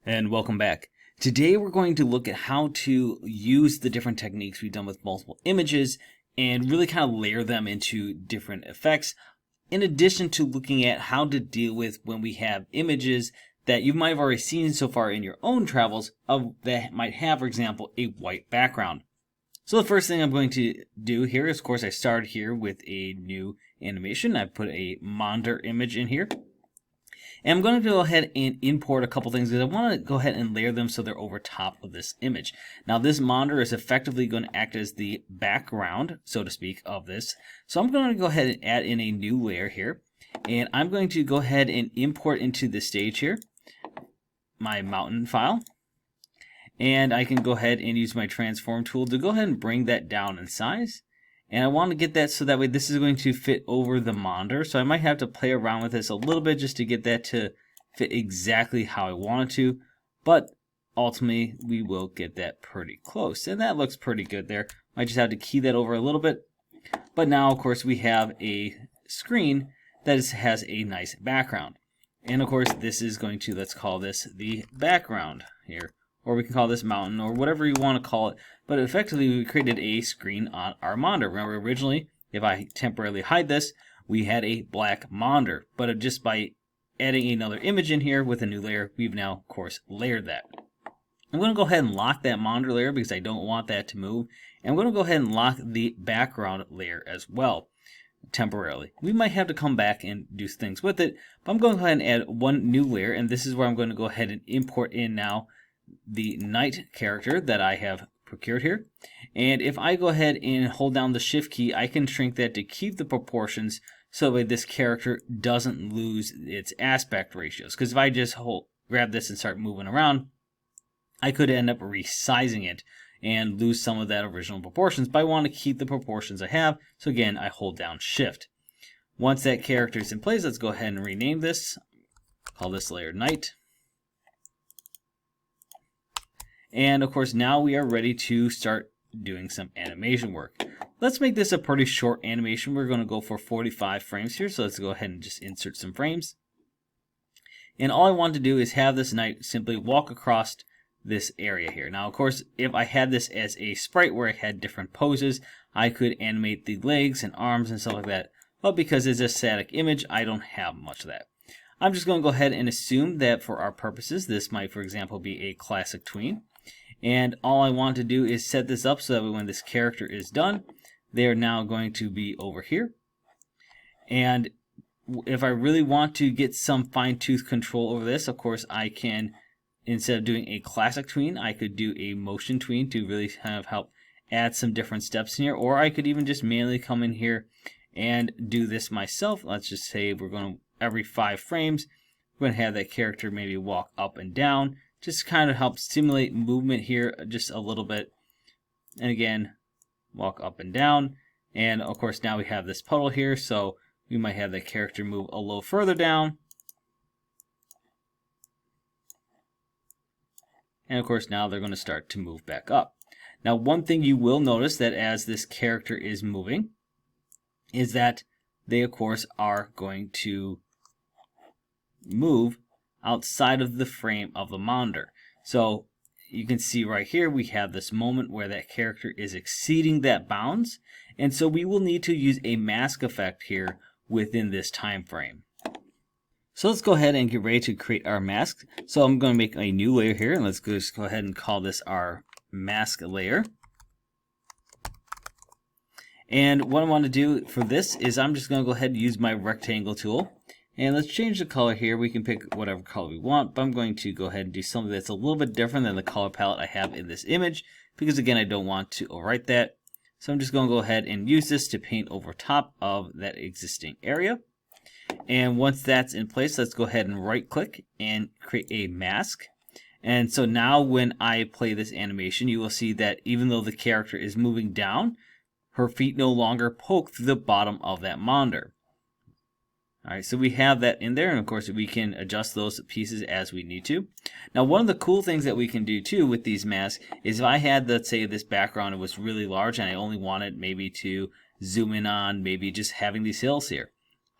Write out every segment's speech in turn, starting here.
And welcome back. Today we're going to look at how to use the different techniques we've done with multiple images and really kind of layer them into different effects, in addition to looking at how to deal with when we have images that you might have already seen so far in your own travels that might have, for example, a white background. So the first thing I'm going to do here is, of course, I started here with a new animation. I put a Monder image in here. And I'm going to go ahead and import a couple things because I want to go ahead and layer them so they're over top of this image. Now this monitor is effectively going to act as the background, so to speak, of this. So I'm going to go ahead and add in a new layer here. And I'm going to go ahead and import into the stage here my mountain file. And I can go ahead and use my transform tool to go ahead and bring that down in size. And I want to get that so that way this is going to fit over the monitor. So I might have to play around with this a little bit just to get that to fit exactly how I want it to. But ultimately, we will get that pretty close. And that looks pretty good there. I just have to key that over a little bit. But now, of course, we have a screen that has a nice background. And of course, this is going to, let's call this the background here. Or we can call this mountain, or whatever you want to call it. But effectively, we created a screen on our monitor. Remember, originally, if I temporarily hide this, we had a black monitor. But just by adding another image in here with a new layer, we've now, of course, layered that. I'm going to go ahead and lock that monitor layer because I don't want that to move. And I'm going to go ahead and lock the background layer as well, temporarily. We might have to come back and do things with it. But I'm going to go ahead and add one new layer. And this is where I'm going to go ahead and import in now the night character that I have procured here. And if I go ahead and hold down the shift key, I can shrink that to keep the proportions so that this character doesn't lose its aspect ratios. Because if I just grab this and start moving around, I could end up resizing it and lose some of that original proportions. But I want to keep the proportions I have. So again, I hold down shift. Once that character is in place, let's go ahead and rename this. Call this layer night. And of course, now we are ready to start doing some animation work. Let's make this a pretty short animation. We're going to go for 45 frames here. So let's go ahead and just insert some frames. And all I want to do is have this knight simply walk across this area here. Now, of course, if I had this as a sprite where I had different poses, I could animate the legs and arms and stuff like that. But because it's a static image, I don't have much of that. I'm just going to go ahead and assume that for our purposes, this might, for example, be a classic tween. And all I want to do is set this up so that when this character is done, they are now going to be over here. And if I really want to get some fine-tooth control over this, of course, I can, instead of doing a classic tween, I could do a motion tween to really kind of help add some different steps in here. Or I could even just manually come in here and do this myself. Let's just say we're going to, every 5 frames, we're going to have that character maybe walk up and down. Just kind of help stimulate movement here just a little bit. And again, walk up and down. And of course, now we have this puddle here, so we might have the character move a little further down. And of course, now they're going to start to move back up. Now, one thing you will notice that as this character is moving is that they, of course, are going to move outside of the frame of the monitor. So you can see right here we have this moment where that character is exceeding that bounds, and so we will need to use a mask effect here within this time frame. So let's go ahead and get ready to create our mask. So I'm going to make a new layer here, and let's just go ahead and call this our mask layer. And what I want to do for this is I'm just going to go ahead and use my rectangle tool. And let's change the color here. We can pick whatever color we want, but I'm going to go ahead and do something that's a little bit different than the color palette I have in this image, because again, I don't want to overwrite that. So I'm just going to go ahead and use this to paint over top of that existing area. And once that's in place, let's go ahead and right click and create a mask. And so now when I play this animation, you will see that even though the character is moving down, her feet no longer poke through the bottom of that monitor. Alright, so we have that in there, and of course we can adjust those pieces as we need to. Now, one of the cool things that we can do too with these masks is if I had, let's say, this background was really large and I only wanted maybe to zoom in on maybe just having these hills here.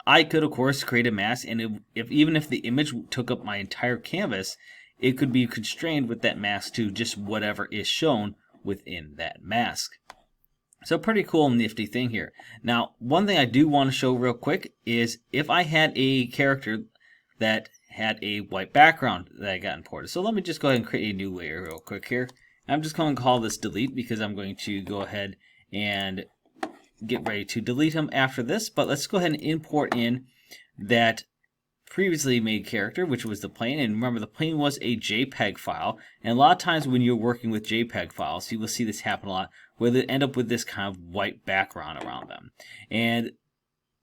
I could, of course, create a mask, and even if the image took up my entire canvas, it could be constrained with that mask to just whatever is shown within that mask. So pretty cool nifty thing here. Now, one thing I do want to show real quick is if I had a character that had a white background that I got imported. So let me just go ahead and create a new layer real quick here. I'm just going to call this delete because I'm going to go ahead and get ready to delete him after this. But let's go ahead and import in that previously made character, which was the plane. And remember, the plane was a JPEG file. And a lot of times when you're working with JPEG files, you will see this happen a lot, where they end up with this kind of white background around them. And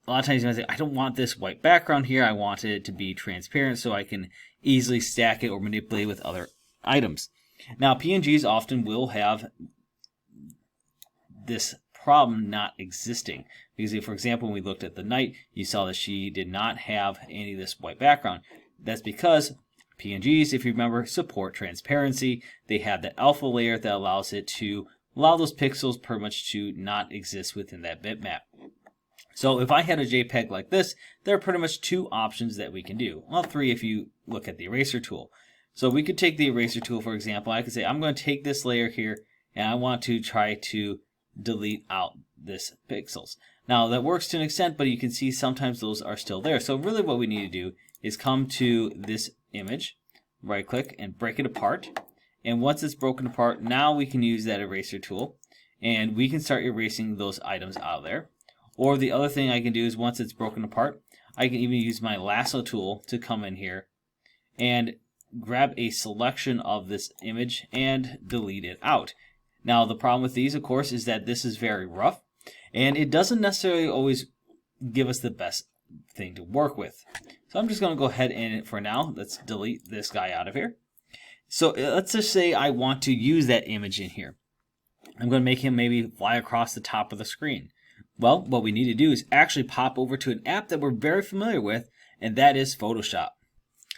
a lot of times you might say, I don't want this white background here. I want it to be transparent so I can easily stack it or manipulate with other items. Now, PNGs often will have this problem not existing. Because if, for example, when we looked at the knight, you saw that she did not have any of this white background. That's because PNGs, if you remember, support transparency. They have that alpha layer that allows it to allow those pixels pretty much to not exist within that bitmap. So if I had a JPEG like this, there are pretty much two options that we can do. Well, three if you look at the eraser tool. So we could take the eraser tool, for example. I could say, I'm going to take this layer here, and I want to try to delete out this pixels. Now, that works to an extent, but you can see sometimes those are still there. So really what we need to do is come to this image, right-click, and break it apart. And once it's broken apart, now we can use that eraser tool, and we can start erasing those items out of there. Or the other thing I can do is once it's broken apart, I can even use my lasso tool to come in here and grab a selection of this image and delete it out. Now, the problem with these, of course, is that this is very rough, and it doesn't necessarily always give us the best thing to work with. So I'm just going to go ahead and, for now, let's delete this guy out of here. So let's just say I want to use that image in here. I'm going to make him maybe fly across the top of the screen. Well, what we need to do is actually pop over to an app that we're very familiar with, and that is Photoshop.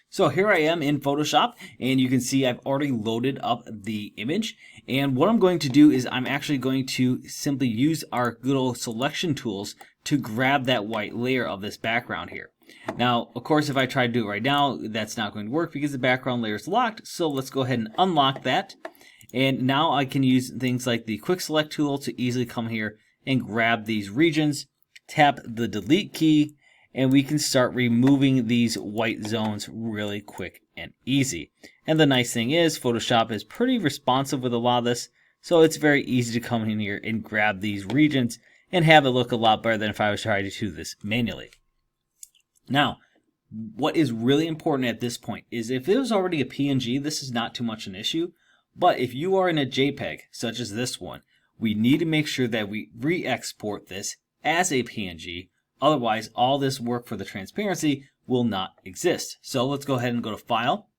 So here I am in Photoshop, and you can see I've already loaded up the image. And what I'm going to do is I'm actually going to simply use our good old selection tools to grab that white layer of this background here. Now, of course, if I try to do it right now, that's not going to work because the background layer is locked. So let's go ahead and unlock that. And now I can use things like the quick select tool to easily come here and grab these regions, tap the delete key, and we can start removing these white zones really quick and easy. And the nice thing is Photoshop is pretty responsive with a lot of this, so it's very easy to come in here and grab these regions and have it look a lot better than if I was trying to do this manually. Now, what is really important at this point is if it was already a PNG, this is not too much an issue, but if you are in a JPEG, such as this one, we need to make sure that we re-export this as a PNG. Otherwise, all this work for the transparency will not exist. So let's go ahead and go to File,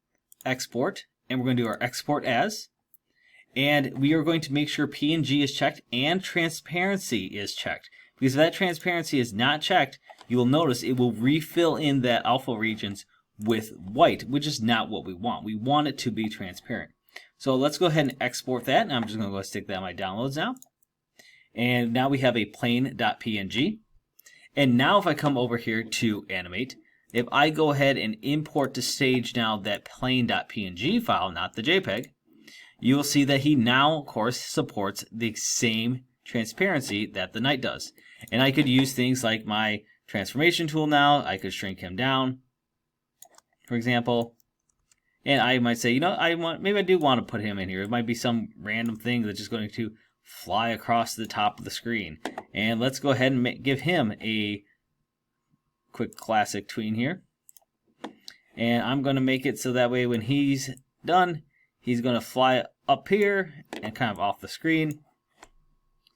Export, and we're going to do our Export As. And we are going to make sure PNG is checked and transparency is checked. Because if that transparency is not checked, you will notice it will refill in that alpha regions with white, which is not what we want. We want it to be transparent. So let's go ahead and export that. And I'm just going to go stick that in my downloads now. And now we have a plain.png. And now if I come over here to animate, if I go ahead and import to stage now that plain.png file, not the JPEG, you will see that he now, of course, supports the same transparency that the knight does. And I could use things like my transformation tool now. I could shrink him down, for example. And I might say, you know, maybe I do want to put him in here. It might be some random thing that's just going to fly across the top of the screen. And let's go ahead and give him a quick classic tween here. And I'm going to make it so that way when he's done, he's going to fly up here and kind of off the screen.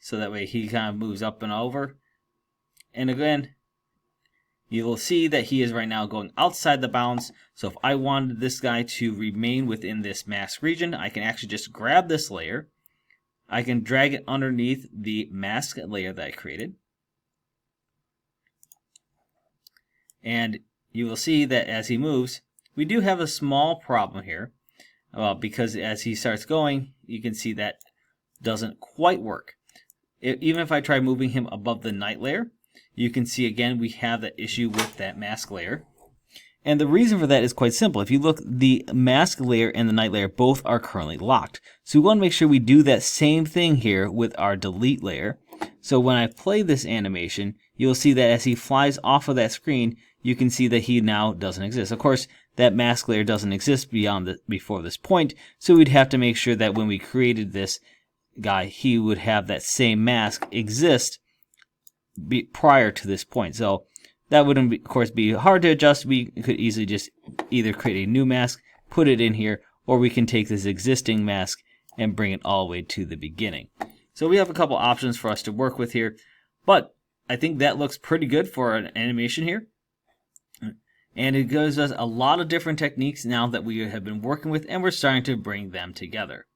So that way he kind of moves up and over. And again, you will see that he is right now going outside the bounds. So if I wanted this guy to remain within this mask region, I can actually just grab this layer. I can drag it underneath the mask layer that I created. And you will see that as he moves, we do have a small problem here. Because as he starts going, you can see that doesn't quite work. Even if I try moving him above the knight layer, you can see again we have that issue with that mask layer. And the reason for that is quite simple. If you look, the mask layer and the night layer both are currently locked. So we want to make sure we do that same thing here with our delete layer. So when I play this animation, you'll see that as he flies off of that screen, you can see that he now doesn't exist. Of course, that mask layer doesn't exist before this point, so we'd have to make sure that when we created this guy, he would have that same mask exist prior to this point. So that would, of course, be hard to adjust. We could easily just either create a new mask, put it in here, or we can take this existing mask and bring it all the way to the beginning. So we have a couple options for us to work with here, but I think that looks pretty good for an animation here. And it gives us a lot of different techniques now that we have been working with, and we're starting to bring them together.